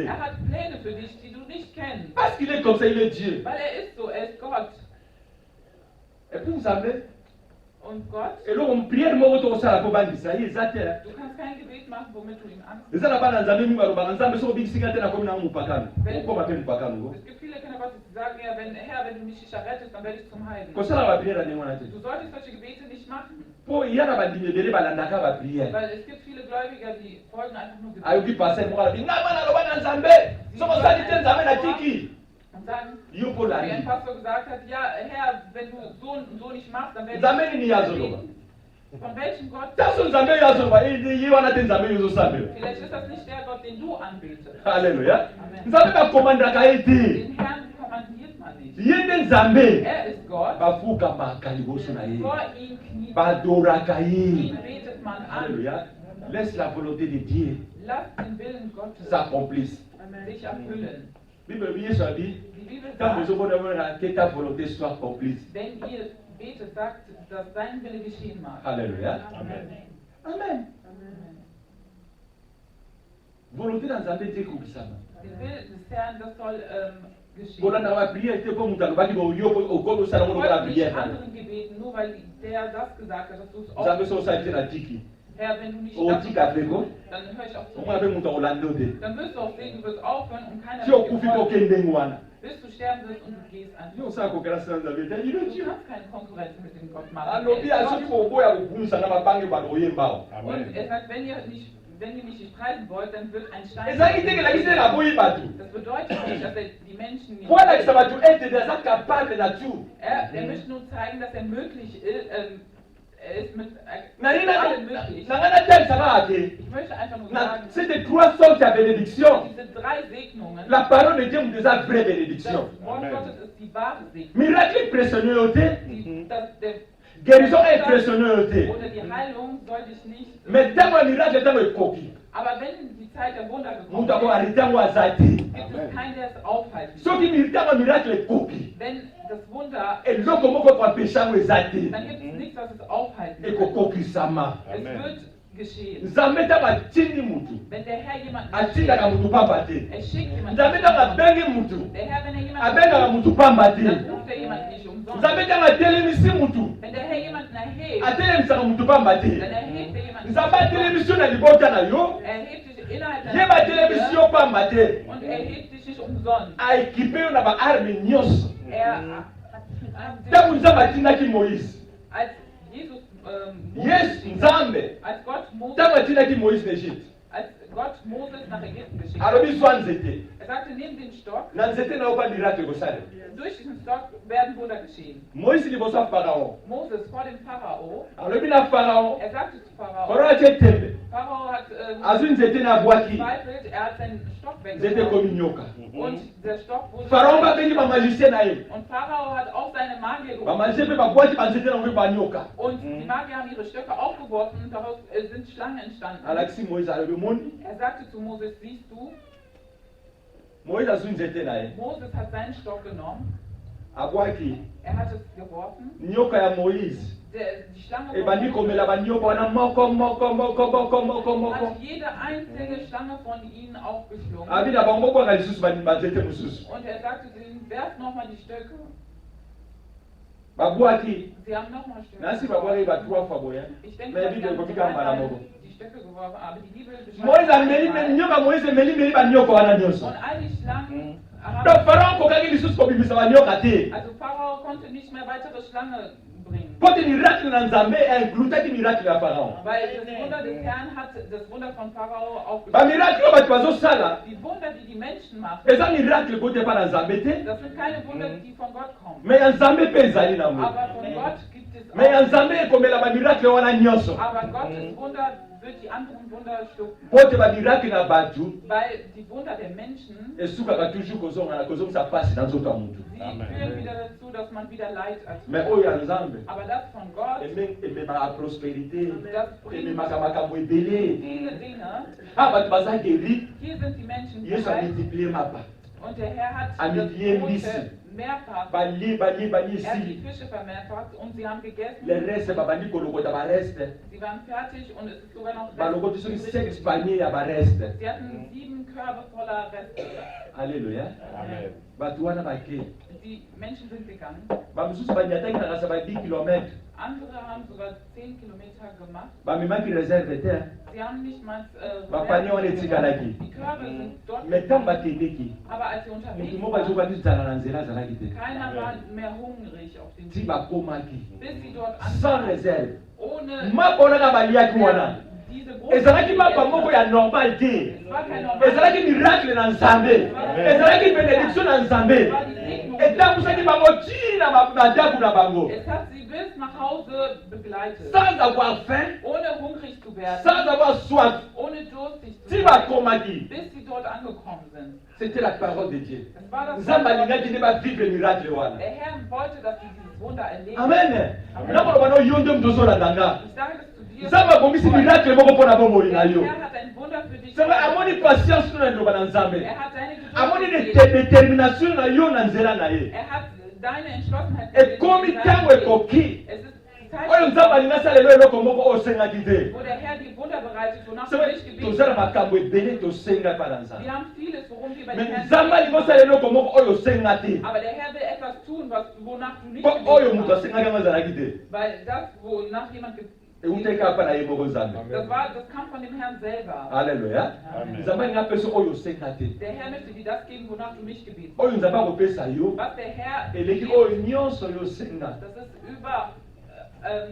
Er hat Pläne für dich, die du nicht kennst. Parce qu'il est comme ça, il est Dieu. Weil er ist so, er ist Gott. Et puis vous savez, Und Gott, et là on prière moi autour ça la commande ça y est ça terre. du kannst kein Gebet machen, womit du ihm Angst Les ala bana nzambe mu balo bana nzambe so big singate na komi na mu pakano. Ko ba pe mu pakano. Es gibt viele Kinder Gottes, die sagen ja, Herr, wenn du mich nicht errettest, dann werde ich zum Heiligen. Ko sala ba prière de mona te. Du solltest solche Gebete nicht machen. Po yana ba ndime bele balandaka ba prière. Weil es gibt viele Gläubiger, die folgen einfach nur Ayo ki Gebeten. passer mo la bi nga bana lo bana nzambe. So ko sali te nzambe na tiki. Und sagen, Yo po la wie ein ni. Pastor gesagt hat, ja, Herr, wenn du so und so nicht machst, dann werde Nzambe ich ni yazo lo ba. Von welchem Gott? Taso nzambe yazo ba ye wana te nzambe yo sambe. Vielleicht ist das nicht der Gott, den du anbetest. Alléluia. Nzambe ba commande ka ete. Den Herrn kommandiert man nicht. Yende nzambe. Er ist Gott. Ba fuka ma kaliboso na ye. Vor ihm kniet Ba doraka ye. ihn betet man an. Alléluia. Laisse la volonté de Dieu Lass den Willen Gottes s'accomplisse. sich erfüllen. Bible Yesu a dit, Die Bibel quand vous sagt, avez que ta volonté soit accomplie. wenn ihr betet, sagt, dass sein Wille geschehen mag. Alléluia. Amen. Amen. Volonté dans un métier comme ça. Der Wille des Herrn, das soll geschehen. Voilà, dans la prière, c'est comme nous allons dire, au cours de la Du sollst nicht prière. anderen gebeten, nur weil der das gesagt hat, dass du es Vous avez auch. son salut à Tiki. Herr, wenn du nicht Au das Tiki à Fego, dann höre ich auf zu on va faire beten. mon temps au lando. Dann wirst du auch sehen, du wirst aufhören und keiner Si on wird dir coupe, il faut folgen, qu'il y ait un bis du sterben wirst und du gehst an. Si on sait qu'on grâce à la vérité, il est Du Dieu. kannst keine Konkurrenz mit dem Gott machen. Alors, il y a ceux qui vont voir au bout, ça n'a pas bange par le yemba. Und er sagt, wenn ihr mich nicht preisen wollt, dann wird ein Stein. Et ça, il dit que la vie, c'est la bouille partout. Das bedeutet nicht, dass er die Menschen nicht. Voilà que ça va tout être des actes capables de nature. Er möchte nur zeigen, dass er möglich ist. Er ist mit Nani allem möglich. nangana tel ça va ate. Ich möchte einfach nur Na sagen, c'était trois sortes de bénédictions. diese drei Segnungen, La parole de Dieu nous dit la vraie das bénédiction. Wort Gottes ist die wahre Segnung. Miracle impressionnant Der guérison impressionnante. oder die Heilung soll dich nicht. Mais tant un miracle tant un coquille. Aber wenn die Zeit der Wunder Nous gekommen avons ist, arrêté à Zati. gibt es keinen, der es aufhalten Ceux kann. qui méritent un miracle coquille. Wenn das Wunder, Et l'eau comment qu'on peut pécher à Zati. dann gibt es nichts, was es aufhalten Et kann. qu'on coquille sama. Es wird geschehen. Nzambe taba tindi mutu. Wenn der Herr jemanden Atinda ka mutu pamba te. er schickt jemanden. Nzambe taba bengi mutu. Der Herr, wenn er jemanden Abenga ka mutu pamba te. dann ruft er jemanden nicht umsonst. Nzambe taba telemisi mutu. Wenn der Herr jemanden erhebt, Atelemisaka mutu pamba dann te. erhebt er jemanden. Nzambe atelemisi na libota na yo. Er erhebt dich innerhalb Ye batelemisi Seele yo pamba te. und er hebt dich nicht umsonst. Aekipe yo na baarme nyonso. Ntango nzambe atindaki Moïse. Als Jesus, Yesu nzambe. als Gott Moses, Ntango atindaki Moïse na Egypte. als Gott Moses nach Ägypten geschickt Alobi hat, zwa nzete. er sagte, nimm den Stock, Na nzete na yo pa miracle ekosala. durch diesen Stock werden Wunder geschehen. Moïse liboso ya Pharaon. Moses vor dem Pharao, Alobi na Pharaon. er sagte zu Pharaon Pharao, atie tembe. Pharao hat Azwi nzete na abwaki. gezweifelt, er hat seinen Stock Nzete weggeworfen ekomi nyoka. und der Stock wurde Pharaon babengi bamagicien na ye. und Pharao hat auch seine Magier gerufen Bamagicien mpe babwaki banzete na ngo banyoka. und die Magier haben ihre Stöcke aufgeworfen und daraus sind Schlangen entstanden. Alakisi Moïse alobi moni. Er sagte zu Moses, siehst du, Moïse azwi nzete na ye. Moses hat seinen Stock genommen, Abwaki. er hat es geworfen, Nyoka ya Moïse. die Schlange ebandi komela banyoka wana moko hat jede einzelne Schlange von ihnen aufgeschlungen. abi na bango kwanga lisusu banzete mosusu Und er sagte zu ihnen, werft nochmal die Stöcke. babwaki Sie haben nochmal Stöcke. nasi babwaki ba trois fois boya Ich denke, mais dass bible sie ekoki haben kaka mbala moko die Stöcke geworfen, aber die Bibel Moïse ameli einmal. nyoka Moïse emeli banyoka wana nyonso Und all die Schlangen haben, donc Pharaon kokaki lisusu kobimisa banyoka te also Pharao konnte nicht mehr weitere Schlange bringen. po te miracle na nzambe inglutaki miracle ya Pharaon Weil das Wunder des Herrn hat das Wunder von Pharao aufgeschlossen. bamiracle oyo bato bazosala Die Wunder, die die Menschen machen, eza miracle kote epa na nzambe te das sind keine Wunder, die von Gott kommen. mais ya nzambe mpe ezali nango Aber von Gott gibt es mais ya auch. nzambe ekomela bamiracle wana nyonso Aber Gottes Wunder wird die anderen Wunder schlucken. po te bamiracle na bato Weil die Wunder der Menschen, esukaka toujours kozongisa pasi na nzoto ya mutu sie führen wieder dazu, dass man wieder Leid mais erträgt. oyo ya nzambe Aber das von Gott, ememaka prospérité das bringt ememaka makambo ebele viele Dinge. bato baza guéri Hier sind die Menschen yesu geheilt amultiplie mapa und der Herr hat das amultiplie Gute mbisi mehrfach. balie Er hat die esili Fische vermehrfacht und sie haben gegessen. le reste babandi kolokota bareste Sie waren fertig und es ist sogar noch balokoti soki übrig 6 geblieben. panier ya bareste. Sie hatten 7 Körbe voller Reste. Alleluya. Amen. Bato wana bake Die Menschen sind gegangen. bamosusu banyataki na kasa ba 10 kilometre Andere haben sogar 10 Kilometer gemacht. bamemaki reserve te Sie haben nicht mal bapanie wana etikalaki Die Körbe sind dort me ntango geblieben. bakendeki Aber als sie unterwegs motu moko azobaki waren, zala na nzela azalaki te keiner war mehr hungrig auf dem ti Weg. bakomaki Bis sie dort sans ankamen, réserve ohne mapa onaka baliaki wana diese große ezalaki mapa Gegessen. moko ya normal te Es war kein normaler ezalaki miracle na nzambe ezalaki bénédiction na nzambe etambusaki bango ntina badabu na bango Es hat sie bis nach Hause begleitet. sans avoir faim Ohne hungrig zu werden, sans avoir soif ohne durstig zu ti sein, bakomaki bis sie dort angekommen sind. c'était la parole de Dieu Es war das nzambe Wort alingaki nde bavivre miracle wana Der Herr wollte, dass sie dieses Wunder erleben. amen nakoloba no yo nde moto ozolanda nga Ich sage das zu dir. nzambe akongisi miracle moko mpo na bomoi na Der yo Herr hat ein Wunder für dich. nzambe amoni patience na liloba na nzambe Er hat deine amoni Geduld gesehen. détermination na yo na nzela na ye Er hat deine Entschlossenheit ekomi in deinem ntango Leben. ekoki Es ist die Zeit, oyo nzambe alingi asala lelo eloko moko oyo osengaki te wo der Herr die Wunder bereitet, wonach du sebe nicht gebetet tozala hast. makambo ebele tosenga mpa na nzambe Wir haben vieles, worum wir bei me dem Herrn nzambe alingi gebeten osala haben. eloko moko oyo osenga te Aber der Herr will etwas tun, wonach du nicht mpo oyo gebetet moto hast. asengaki yango ezalaki te Weil das, wonach jemand eutaki kaka na ye moko nzambe das kam von dem Herrn selber. alleluya Amen. nzambe alingi apesa oyo osenga te Der Herr möchte dir das geben, wonach du nicht gebetet oyo hast. nzambe akopesa yo Was der Herr eleki gibt, oyo nyonso yo osenga das ist über,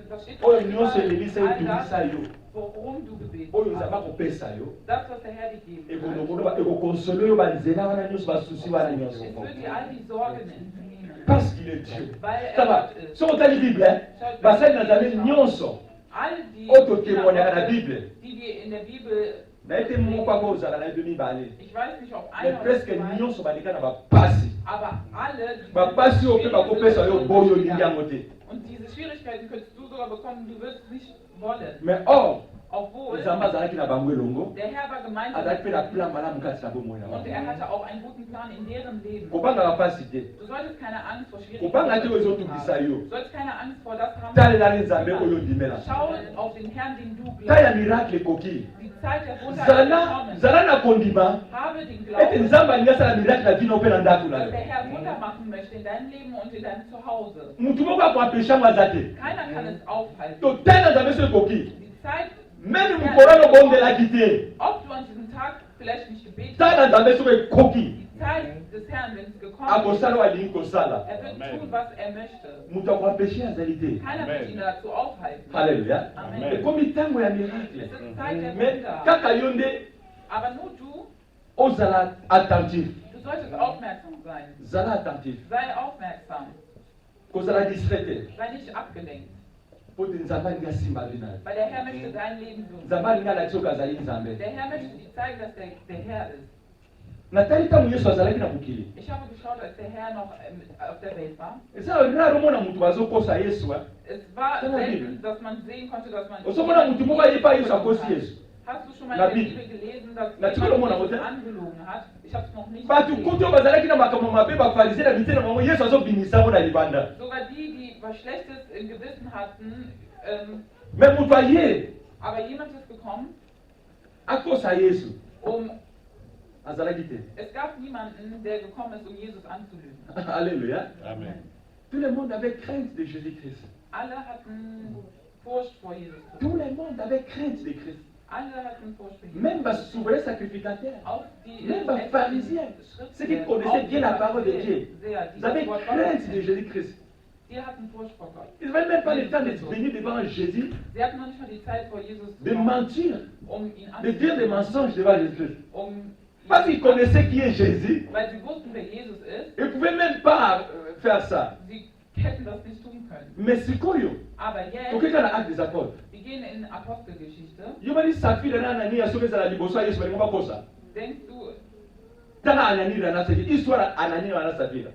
das steht oyo über nyonso elelisa all etungisa das, yo worum du gebetet oyo nzambe hast. akopesa yo Das, was der Herr dir geben wird. ekokonsole yo banzela wana nyonso basusi wana nyonso Es wird dir all die Sorgen entnehmen. parce qu'il est Dieu Weil er saba Gott ist. soki otali bible basali na nzambe nyonso All die oyo totémoignaka na bible die wir in der Bibel naye te moko ako ozala na yebi mibale ich weiß nicht, ob mais einer oder presque zwei, nyonso baleka na bapasi aber alle die bapasi oyo mpe bakopesa yo boyo olingi yango te und diese Schwierigkeiten könntest du sogar bekommen, du wirst es nicht wollen. mais or Obwohl nzambe azalaki na bango elongo der Herr war gemeinsam azalaki mpe na mit plan ihnen malamu kati na bomoi na und bango er hatte auch einen guten Plan in deren Leben. kobanga bapasi te Du solltest keine Angst vor kobanga te oyo Schwierigkeiten ezotungisa haben. yo Du sollst keine Angst vor das haben. talelani nzambe oyo ondimela Schau auf den Herrn, den du ta ya glaubst. miracle ekoki Die Zeit der Wunder ist gekommen. zala na kondima Habe den ete Glauben, nzambe alingi asala miracle na bino mpe na ndako na dass yo der Herr Wunder machen möchte in deinem Leben und in deinem Zuhause. motu moko akoapesha yango aza te Keiner kann es aufhalten. totali na nzambe so ekoki Die Zeit, meme mokolo obondelaki te ob du an diesem Tag vielleicht nicht gebetet tala na hast, nzambe soko ekoki die Zeit des Herrn, wenn es gekommen akosala ist, oyo alingi kosala er wird Amen. tun, was er möchte. moto akoapeshe azali te Keiner Amen. wird ihn dazu aufhalten. halleluya Amen. ekomi ntango ya Es miracle ist Zeit der me Wunder. kaka yo nde Aber nur du, ozala attentif du solltest aufmerksam sein. zala attentif Sei aufmerksam. kozala distrait te Sei nicht abgelenkt. po te nzambe alingi asimba vi na yo Weil der Herr möchte dein Leben so. nzambe alingi alakisi oyo azali nzambe Der Herr möchte dir zeigen, dass der Herr ist. natali ntango yesu azalaki na mokili Ich habe geschaut, als der Herr noch auf der Welt war. eza rare omona motu bazokosa yesu Es war Dans la selten, Bibel. dass man sehen konnte, dass man... ozomona motu moko ayepa yesu akosi yesu Hast du schon mal La in der Bibel. Bibel gelesen, dass Natürlich, jemand mon Jesus amour. angelogen hat? Ich habe es noch nicht bato gesehen. kuti oyo bazalaki na makambo mabe bafarisee na bitene bango yesu azobimisa yango na libanda Sogar die, die was Schlechtes im Gewissen hatten, me moto aye aber jemand ist gekommen, akosa yesu azalaki te es gab niemanden, der gekommen ist, um Jesus anzulügen. alléluia Amen. tout le monde avait crainte de Jésus-Christ Alle hatten Furcht vor Jesus Christus. tout le monde avait crainte de Christ Alle hatten Furcht vor Jesus. même basouverain sacrificateur Auch die même bapharisiens ceux qui Schriftgelehrten, connaissaient auch bien die la parole de Pharisäer, Dieu die ils avaient das Wort crainte Gottes de kennen, Jésus-Christ die hatten Furcht vor Gott. ils n'avaient même pas le temps de venir devant Jésus Sie hatten noch nicht mal die Zeit vor Jesus zu de kommen, mentir um ihn de dire des anzulügen, mensonges devant Jésus-Christ um parce qu'ils connaissaient qui est Jésus weil sie wussten, wer Jesus ist. ils ne pouvaient même pas faire ça Sie hätten das nicht tun können. mais sikoyo Aber jetzt, tokeka na acte des apôtres wir gehen in Apostelgeschichte. yo bani safira na anania soki ezala liboso ya yesu balingo bakosa Denkst du, tala anania na safira histoire ya anania na safira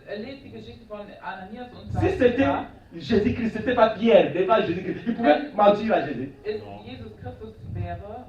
lest die Geschichte von Ananias und si c'était Sapphira, Jésus-Christ c'était pas Pierre devant Jésus-Christ il pouvait mentir à Jésus ist Jesus Christus wäre,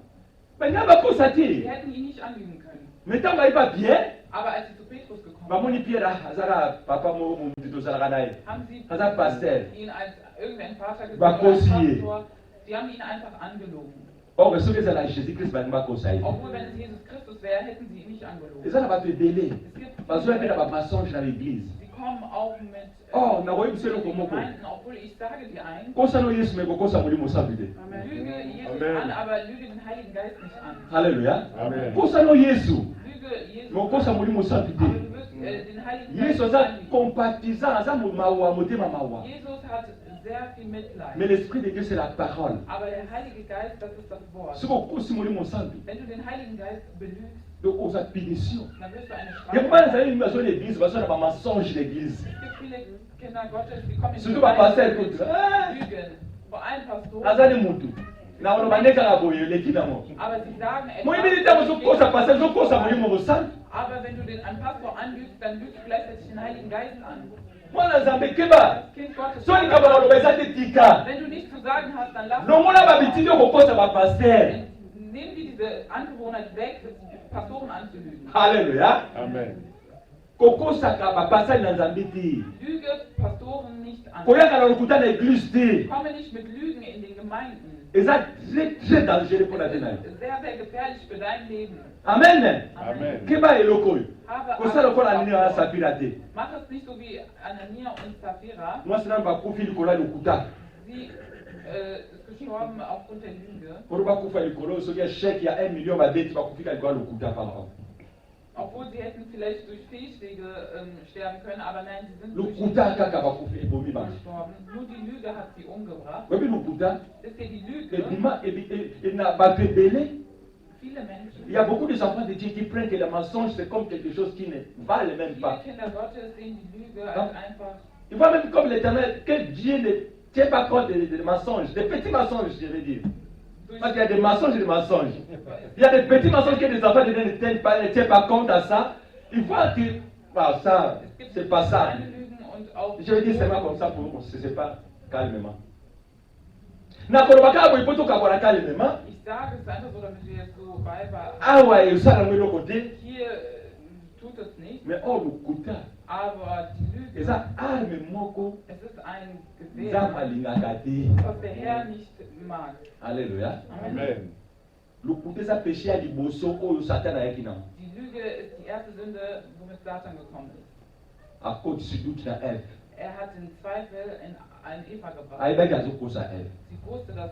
balinga bakosa sie te hätten ihn nicht anlügen können. mais ntango ayebi Pierre Aber als sie zu Petrus gekommen bamoni Pierre azala papa mo mutu tozalaka naye Haben Sie aza pasteur ihn als irgendein Vater gesehen War oder als Kosier. Pastor? Sie haben ihn einfach angelogen. or soki ezala Jésus Christ balingi bakosa ye Obwohl, wenn es Jesus Christus wäre, hätten sie ihn nicht angelogen. eza na bato ebele Es gibt bazoya mpe na viele, bamensonge na l'église sie kommen auch mit Oh, nakoyebi biso eloko in moko Gemeinden, obwohl ich sage dir ein, kosano yesu me kokosa molimo osabi te lüge Jesus Amen. an, aber lüge den Heiligen Geist nicht an. halleluya Amen. kosano yesu Lüge Jesus me okosa an, molimo osabi aber te du wirst den Heiligen Geist yesu nicht aza anlügen. compatissant aza mawa motema mawa Jesus hat sehr viel Mitleid. mais l'esprit de Dieu c'est la parole Aber der Heilige Geist, das ist das Wort. soki okosi molimo osabi Wenn du den Heiligen Geist belügst, donc oza punition dann wirst du eine yango bana Strafe. ezali bazo na église bazo na bamensonge l'église Es gibt viele Kinder Gottes, die kommen in surtout bapasteur Gemeinden kutu mit Lügen. Vor allem Pastoren. aza ni mutu na oloba nde kaka boye eleki nango Aber sie sagen moyebili ntango ozokosa pasteur ozokosa molimo osabi aber wenn du den einen Pastor anlügst, dann lügst du gleichzeitig den Heiligen Geist an. mwana nzambe keba Das Kind Gottes. so likambo na loba eza te tika Wenn du nichts zu sagen hast, dann lass longola babitindi okokosa bapaster Nimm dir diese Angewohnheit weg, Pastoren anzulügen. halleluya Amen. kokosaka bapasali na nzambe te Lüge Pastoren nicht an. koyaka na lokuta na église te Komme nicht mit Lügen in den Gemeinden. eza très dangereux mpo na te na yo Das ist sehr, sehr gefährlich für dein Leben. amen Amen. keba eloko oyo Habe kosala lokola Angst nini davor. wana sapira te Mach es nicht so wie Anania und Sapphira. mwasi nano bakufi likolo ya lokuta Sie ist gestorben aufgrund der Lüge. poto bakufa likolo oyo soki esheke ya 1 million babeti bakufika likolo ya lokuta papa Obwohl sie hätten vielleicht durch Fehlschläge sterben können, aber nein, sie sind durch lokuta kaka bakufi ebomi bango gestorben. Nur die Lüge hat sie umgebracht. oyebi lokuta Ist ja die Lüge. ebima na bato ebele. Viele Menschen, Il y a beaucoup des enfants de Dieu qui prennent que le mensonge c'est comme quelque chose qui ne valent même viele pas. Kinder Gottes sehen die Lüge Ah. als einfach. Ils voient même comme l'Éternel que Dieu ne tient pas compte des mensonges, des petits mensonges, je veux dire. Durch, Parce qu'il y a des mensonges et des mensonges. Il y a des petits mensonges que les enfants de Dieu ne tiennent pas compte à ça. Ils voient que ah, ça, es gibt c'est pas ça. kleine Lügen und auch Je veux dire seulement comme ça pour qu'on se sépare calmement. Nakolobaka boy poto kabona calmement. Ich sage es einfach so, damit wir jetzt so beibehalten. Ah ouais, ça na mwelo côté. Hier tut es nicht, Mais oh lokuta. aber die Lüge, Eza arme moko es ist ein nzambe Gewehr, alingaka te. was der Herr nicht mag. Alléluia. Amen. lokuta eza péché ya liboso oyo satan ayaki nango Die Lüge ist die erste Sünde, womit Satan gekommen ist. akotisi duti na eve Er hat den Zweifel in Eva gebracht. ayebaki azokosa eve Sie wusste, dass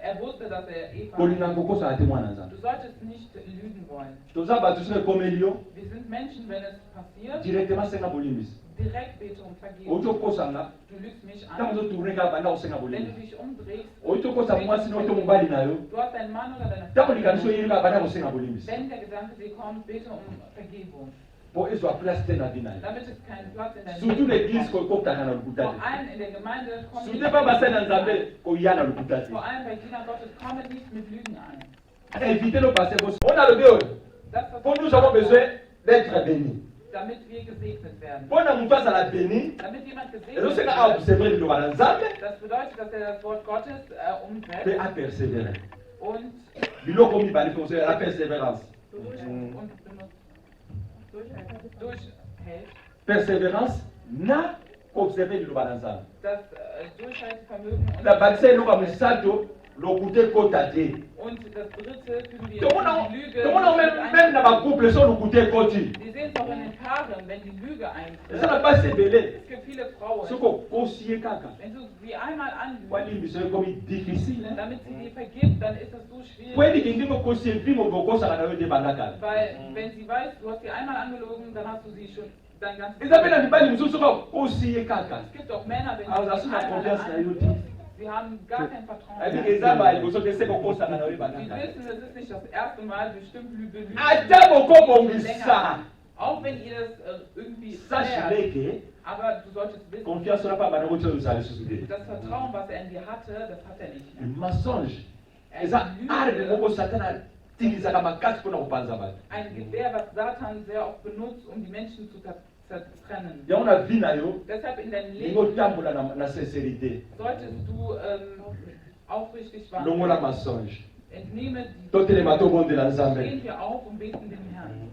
er wusste, dass er Eva. kolinga kokosaka te mwana nzambe Du solltest nicht lügen wollen. toza bato soki ekomeli yo Wir sind Menschen, wenn es passiert, directement senga bolimbisi direkt bete um oyi Vergebung. tokosanga Du lügst mich ntango an. ozotourne kaka banda kosenga Wenn du bolimbisi dich umdrehst, oyi tokosa mwasi na oyi to mobali na yo du hast deinen Mann oder deine ntango likanisi Frau. oyeli kaka banda kosenga bolimbisi Wenn der Gedanke dir kommt, bete um Vergebung. po ezwa place te na vi na yo Damit es keinen Platz in deinem surtout l'église bekommt. kokotaka na lokuta Vor te allem in der Gemeinde kommt surtout mpa basali na nzambe koya na lokuta te Vor allem bei Kindern Gottes kommen nicht mit Lügen an. éviter le passé bosi on a lobi oyo Das, was po nous avons besoin d'être bénis damit wir gesegnet werden. mpo na moto azala béni Damit jemand gesegnet ezosenga wird, aobserve liloba na nzambe das bedeutet, dass er das Wort Gottes mpe umsetzt apersévere und biloko mibale mpe ozoya la persévérance durchhält. persévérance na koobserve liloba na nzambe Das Durchhaltevermögen na bakisa eloko ya misato lokuta ekota te und das dritte fügen wir tomona die Lüge. meme na bacouple so lokuta ekoti Sie sehen es auch in den Paaren, wenn die Lüge eza na eintritt. basi ebele Es gibt viele Frauen, soki okosi ye kaka wenn du sie einmal anlügst, walimbiso ekomi difficile damit sie dir vergibt, dann ist das so po schwierig. eliki ndenge okosi epimo bokosaka na yo nde bandakala Weil, wenn sie weiß, du hast sie einmal angelogen, dann hast du sie schon dein ganzes eza mpe na mibali mosusu soki okosi ye kaka Es gibt auch Männer, wenn Ah, sie das sie ist eine einmal Confiance, anlügen, sie haben gar kein Vertrauen. ayebiki mehr. eza ba liboso te se kokosaka na yo Sie bandakala wissen, es ist nicht das erste Mal, bestimmt belügen. ata bokobongisa Auch wenn ihr das irgendwie sache klärt, leke aber du solltest wissen, confiance wana mpa bana koti oyo ozala lisusu te das Vertrauen, was er in dir hatte, das hat er nicht mehr. mensonge eza arme moko satana atilisaka makasi mpona kopanza bato Ein Gewehr, was Satan sehr oft benutzt, um die Menschen zu zertrennen. yango na vi na yo Deshalb in deinem lingi Leben otambola na sincérité solltest du aufrichtig longola waren. mensonge Entnehme die totelema tobondela nzambe Stehen wir auf und beten den Herrn.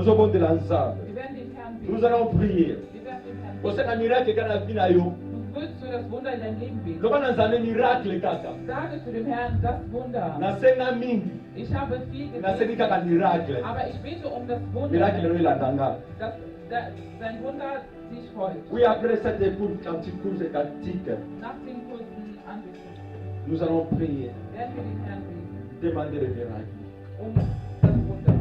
Nous avons de l'ensemble. Wir werden den Herrn Nous beten. allons prier. Wir werden den Herrn Pour beten. ce miracle qu'on a vu là, yo. Du willst für das Wunder in deinem Leben beten. Nous allons un miracle kaka. Sage zu dem Herrn das Wunder. Na senga mingi. Ich habe viel Na sengi gebetet, kaka miracle. aber ich bete um das Wunder, Miracle no ilandanga. dass sein Wunder sich folgt. Oui, après cette écoute cantique, cantique, Nach dem kurzen Anbeten nous allons prier, werden wir den Herrn beten demander le miracle. um das Wunder.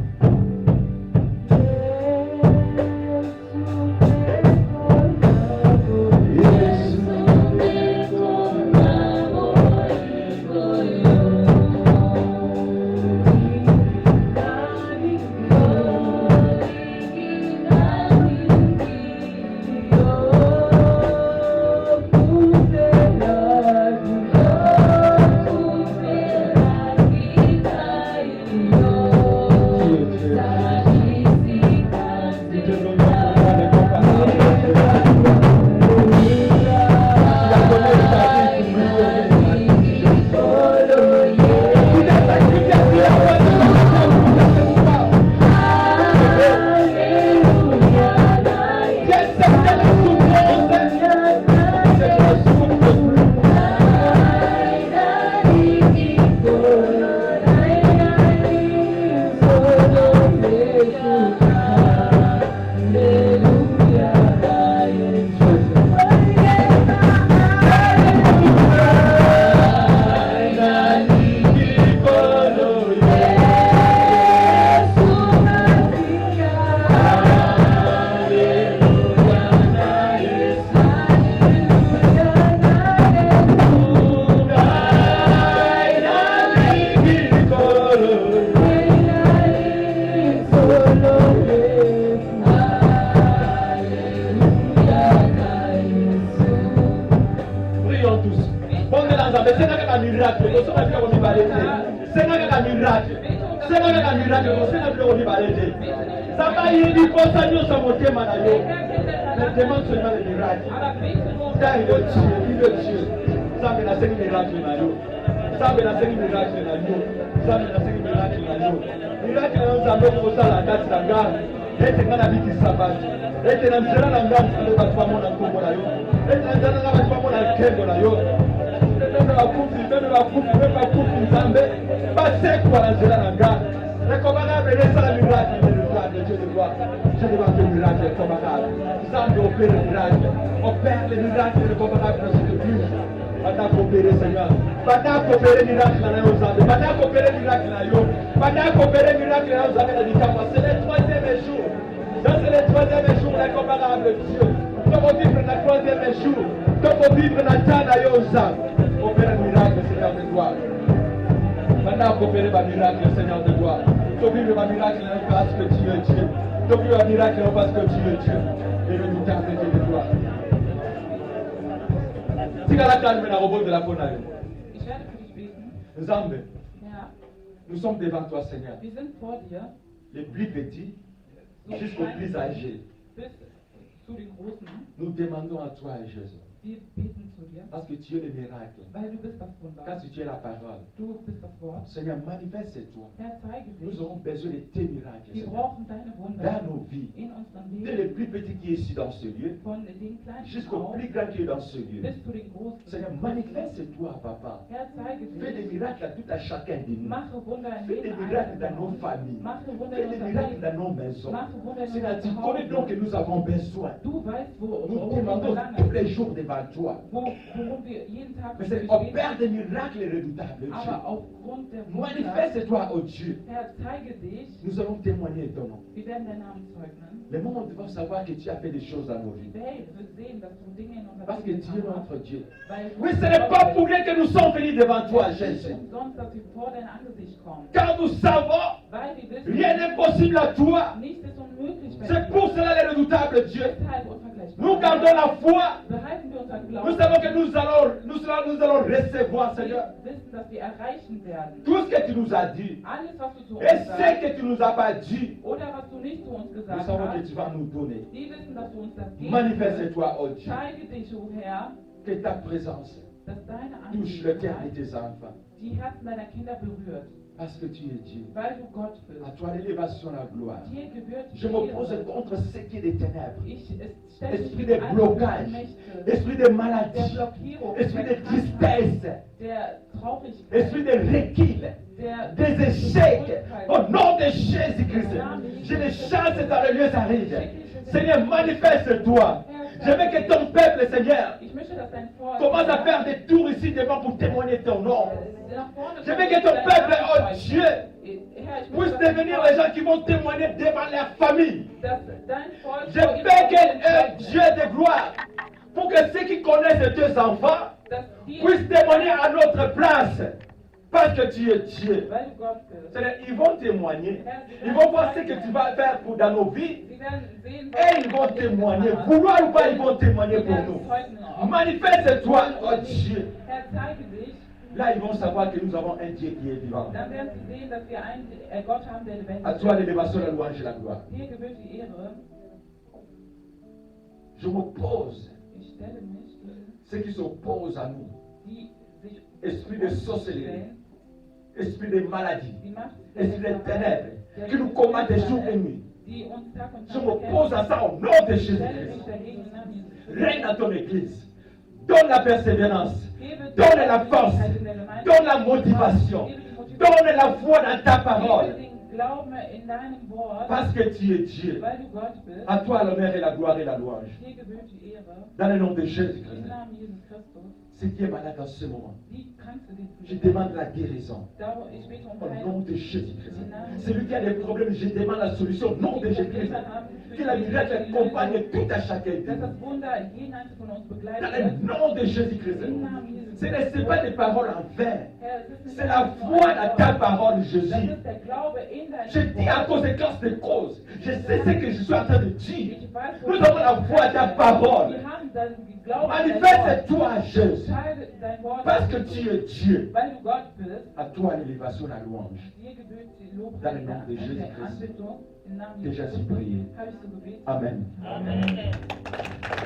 Demande seulement le miracle. Car il est Dieu. Ça me l'a fait miracle na yo. Ça me l'a fait miracle na yo. Ça me l'a fait miracle na yo. Miracle na nzambe ko sala kati na nga. Ete ngana biki sabati. Ete na nzela na nga nzambe ba twa mona kombo na yo. Ete na nzela na ba twa mona kembo na yo. Ete na ba kufi nzambe. Ba sekwa na nzela na nga. Recommandable, laisse la miracle de gloire de Dieu de gloire. Je demande le miracle recommandable. Samedi opère le miracle. Opère le miracle recommandable dans cette église. Pendant qu'opérer Seigneur. Pendant qu'opérer le miracle dans nos âmes. Pendant qu'opérer le miracle dans nos âmes. Pendant qu'opérer le miracle dans nos âmes. C'est le troisième jour. Ça c'est le troisième jour recommandable Dieu. Comme on vivre le troisième jour. Comme on vivre la temps dans nos âmes. Opère le miracle Seigneur de gloire. Pendant qu'opérer le miracle, Seigneur de gloire. Tu vivre le miracle parce que tu es Dieu. Tu vivre le miracle parce que tu es Dieu. Et le miracle de Dieu de gloire. Si la calme la robot de la Konaï. Ich werde für dich beten. Nzambe, Ja, nous sommes devant toi, Seigneur. wir sind vor dir, Les plus petits jusqu'aux plus âgés. bis zu den Großen. Nous demandons à toi, Jésus. Wir beten zu dir, Parce que tu es le miracle. weil du bist das Wunder. Quand tu es la parole. Du bist das Wort. Seigneur, manifeste-toi. Herr, zeige Nous dich. aurons besoin de tes miracles, Wir Seigneur. brauchen deine Dans Wunder nos vies. in unserem Dès le Leben. plus petit qui est ici dans ce lieu, Von den Kleinen jusqu'au auf plus grand qui est dans ce lieu. bis zu den Großen. Seigneur, manifeste-toi, Papa. Herr, zeige Fais des dich. miracles à tout à chacun de nous. Mache Wunder in Fais des jedem miracles Einzelnen dans nos von uns. familles. Mache Wunder Fais in des unserem miracles Leben. dans nos maisons. Mache Wunder in Seigneur, tu unserem connais donc que Haus. nous avons besoin. Du weißt, Nous worum wir demandons verlangen. tous les jours devant toi. Worum wir jeden Tag Mais für c'est dich opère beten. des miracles redoutables, Aber Dieu. aufgrund der Wunder, Manifeste-toi, oh Dieu. Herr, zeige dich. Nous allons témoigner ton nom. Wir werden deinen Namen zeugnen. Le monde devant savoir que tu as fait des choses dans nos Die vies. Welt wird sehen, dass du Dinge in unserem Parce que Leben tu es getan hast. notre Dieu. Weil du Oui, ce n'est pas pour rien que nous sommes venus devant toi, Es ist Jésus. nicht umsonst, dass wir vor dein Angesicht kommen. Car nous savons, Weil wir wissen, rien n'est possible à toi. nichts ist unmöglich bei C'est dir. pour cela le redoutable Dieu. Deshalb unvergleichbar. Nous gardons la foi. Behalten wir unseren Nous Glauben. savons que nous allons recevoir, Seigneur, Wir wissen, dass wir erreichen werden. tout ce que tu nous as dit. Alles, was du zu uns Et ce sagst, que tu nous as pas dit, oder was du nicht zu uns nous gesagt savons que hast, tu vas nous donner. die wissen, dass du uns das gibst. Manifeste-toi, oh Dieu. Zeige dich, o Herr, Que ta présence dass deine touche le cœur de Anwesenheit tes enfants. die Herzen deiner Kinder berührt. Parce que tu es Dieu. weil du Gott bist. À toi l'élévation, la gloire. Dir gebührt Je die m'oppose Ehre. contre ce qui est des ténèbres. Es stelle Esprit mich de gegen alle blocage, Mächte, esprit de der maladie, Blockierung, esprit der de Krankheit, tristesse, der Traurigkeit, esprit de recul, der des échecs. Zurückhaltung. Au nom de Jésus-Christ, je les chasse dans le lieu aride. Seigneur, manifeste-toi. Je veux que ton peuple, Seigneur, Ich möchte, dass dein Volk commence à faire des tours ici devant pour témoigner ton nom. nach vorne Je veux kommt que und ton deinen peuple, Namen oh preist. Dieu, Herr, ich puisse möchte, dass dein devenir Volk- les gens qui vont témoigner devant leur famille. dass dein Volk Je vor veux ihrem que Volk un zeigt, Dieu de gloire, pour que ceux qui connaissent tes enfants dass die, puissent témoigner à notre place. Parce que tu es Dieu. weil du Gott bist. C'est-à-dire, ils vont témoigner. Ils vont voir ce que tu vas faire pour, dans nos vies. Sie werden sehen, Et ils vont témoigner. Vouloir ou pas, ils vont témoigner pour nous. Manifeste-toi, oh Dieu. Herr, zeige dich, Là, ils vont savoir que nous avons un Dieu qui est vivant. dann werden sie sehen, dass wir einen Gott haben, der lebendig À toi l'élévation, la louange et la gloire. Dir gebührt die Ehre. Je m'oppose. Ich stelle mich gegen Ceux qui s'opposent à nous. die sich Esprit de sorcellerie. stellen, Esprit de maladie. die Macht Esprit de ténèbres. Qui nous combattent jour et nuit. die uns Tag und Je Nacht m'oppose à ça au nom de Ich stelle Jésus-Christ. mich dagegen im Namen Jesus Christus. Règne à ton église. Donne la persévérance. Gebe Donne la force. Persönlichkeit in der Gemeinde. Donne la motivation. Gebe die Motivation. Donne la foi dans ta Gebe parole. den Glauben in deinem Wort, Parce que tu es Dieu. weil du Gott bist. À toi l'honneur et la gloire et la louange. Dir gebührt die Ehre. Dans le nom de Im Jésus-Christ. Namen Jesus Christus. Ce qui est malade en ce moment, Wie kannst du je diesen demande la guérison. Darum, ich bete um Au nom Heilung. de Jésus-Christ. Celui qui a des problèmes, je demande la solution au nom de Jésus-Christ. Que la miracle accompagne tout à chacun de Dass nous. das Wunder jeden einzelnen von uns Dans begleitet. le nom de Jésus-Christ. Im Namen Jesus Ce n'est pas des paroles en vain. Herr, es ist nicht C'est la foi dans ta parole, Das Jésus. ist der Glaube in deinem Je dis à Wort. conséquence des causes. Je sais ce que je suis en train de dire. Ich weiß, wo Nous du avons la foi à ta parole. Wir haben dann Glauben an dein Wort. Manifeste-toi, Jésus. Teile dein Wort. Parce que tu es Dieu. Weil du Gott bist, À toi l'élévation, la louange. dir gebührt die Dans le Lobpreis nom de der Jésus-Christ. Anbetung. Im Namen Que Jesus j'ai prié. habe ich so gebetet. Amen. Amen.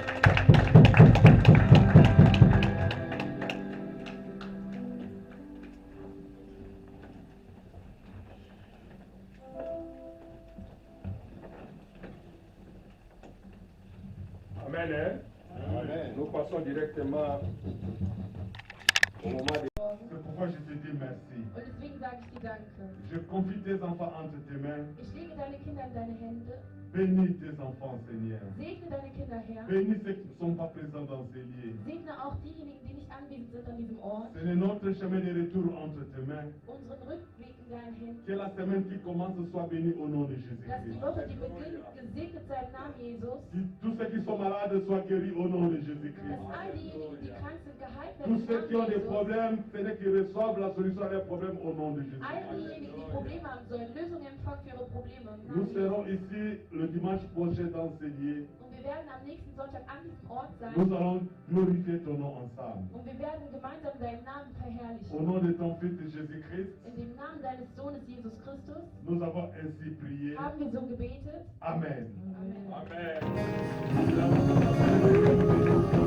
Hein? Nous passons directement au moment de... C'est pourquoi je te dis merci. Und deswegen sage ich dir Danke. Je confie tes enfants entre tes mains. Ich lege deine Kinder in deine Hände. Bénis tes enfants, Seigneur. Segne deine Kinder, Herr. Bénis ceux qui ne sont pas présents dans ces lieux. Segne auch diejenigen, die nicht anwesend sind an diesem Ort. C'est notre chemin de retour entre tes mains. Unseren Rückweg in deinen Händen. Que la semaine qui commence soit bénie au nom de Dass die Jésus-Christ. Woche, die beginnt, gesegnet sei im Namen Jesus. Que tous ceux qui sont malades soient guéris au nom de Dass Jésus-Christ. all diejenigen, die krank sind, geheilt werden Tous im ceux qui ont Namen des Jesus. problèmes, c'est qu'ils reçoivent la solution à leurs problèmes au nom de All Jésus-Christ. diejenigen, die Probleme haben sollen, Lösungen empfangen für ihre Probleme im Nous Namen serons Jesus. ici le dimanche prochain dans ces lieux. Und wir werden am nächsten Sonntag an diesem Ort sein. Nous allons glorifier ton nom ensemble. Und wir werden gemeinsam deinen Namen Au verherrlichen. nom de ton Fils Jésus-Christ, In dem Namen deines Sohnes Jesus Christus nous avons ainsi prié. haben wir so gebetet. Amen. Amen. Amen.